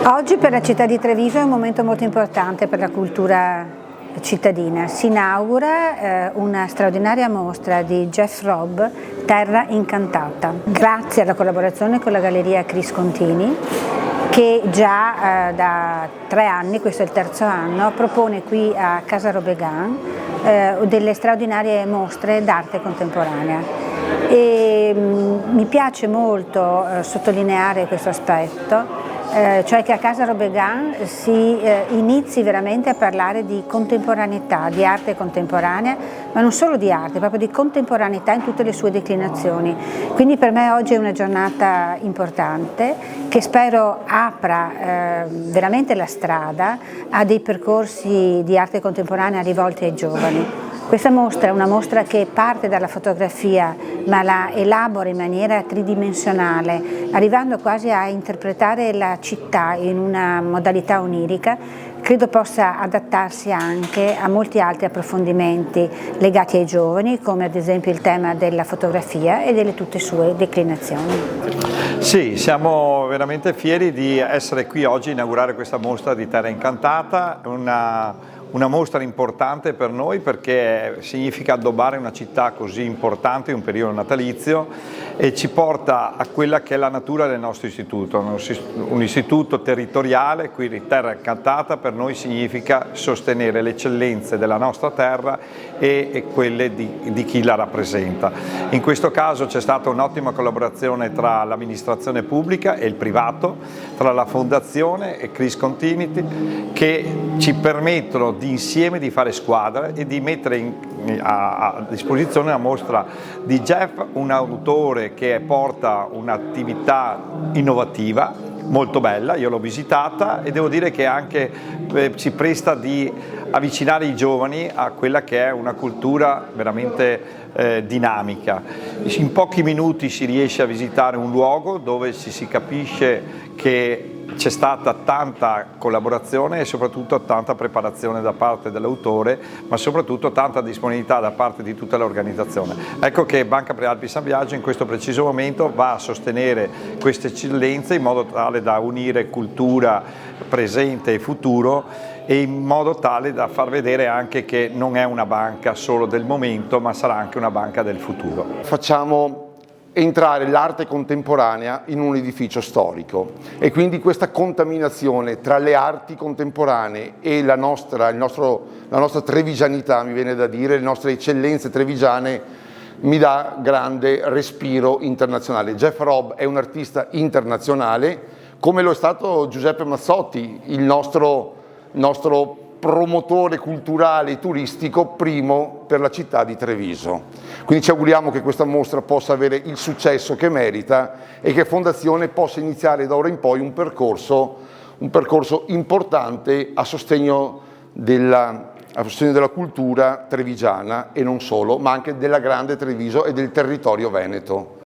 Oggi per la città di Treviso è un momento molto importante per la cultura cittadina. Si inaugura una straordinaria mostra di Jeff Robb, Terra Incantata, grazie alla collaborazione con la Galleria Cris Contini, che già da 3 anni, questo è il terzo anno, propone qui a Casa Robegan delle straordinarie mostre d'arte contemporanea. E mi piace molto sottolineare questo aspetto, cioè che a Casa Robegan si inizi veramente a parlare di contemporaneità, di arte contemporanea, ma non solo di arte, proprio di contemporaneità in tutte le sue declinazioni. Quindi per me oggi è una giornata importante che spero apra veramente la strada a dei percorsi di arte contemporanea rivolti ai giovani. Questa mostra è una mostra che parte dalla fotografia ma la elabora in maniera tridimensionale, arrivando quasi a interpretare la città in una modalità onirica. Credo possa adattarsi anche a molti altri approfondimenti legati ai giovani, come ad esempio il tema della fotografia e delle tutte sue declinazioni. Sì, siamo veramente fieri di essere qui oggi a inaugurare questa mostra di Terra Incantata, una mostra importante per noi perché significa addobbare una città così importante in un periodo natalizio e ci porta a quella che è la natura del nostro istituto, un istituto territoriale, quindi Terra Incantata per noi significa sostenere le eccellenze della nostra terra e quelle di chi la rappresenta. In questo caso c'è stata un'ottima collaborazione tra l'amministrazione pubblica e il privato, tra la fondazione e Cris Contini, che ci permettono insieme di fare squadra e di mettere a disposizione una mostra di Jeff, un autore che porta un'attività innovativa molto bella, io l'ho visitata e devo dire che anche ci presta di avvicinare i giovani a quella che è una cultura veramente dinamica. In pochi minuti si riesce a visitare un luogo dove si capisce che c'è stata tanta collaborazione e soprattutto tanta preparazione da parte dell'autore, ma soprattutto tanta disponibilità da parte di tutta l'organizzazione. Ecco che Banca Prealpi San Biagio in questo preciso momento va a sostenere queste eccellenze in modo tale da unire cultura presente e futuro e in modo tale da far vedere anche che non è una banca solo del momento, ma sarà anche una banca del futuro. Facciamo entrare l'arte contemporanea in un edificio storico e quindi questa contaminazione tra le arti contemporanee e la nostra trevigianità, mi viene da dire, le nostre eccellenze trevigiane, mi dà grande respiro internazionale. Jeff Robb è un artista internazionale, come lo è stato Giuseppe Mazzotti, il nostro promotore culturale e turistico primo per la città di Treviso. Quindi ci auguriamo che questa mostra possa avere il successo che merita e che Fondazione possa iniziare da ora in poi un percorso importante a sostegno della cultura trevigiana e non solo, ma anche della grande Treviso e del territorio veneto.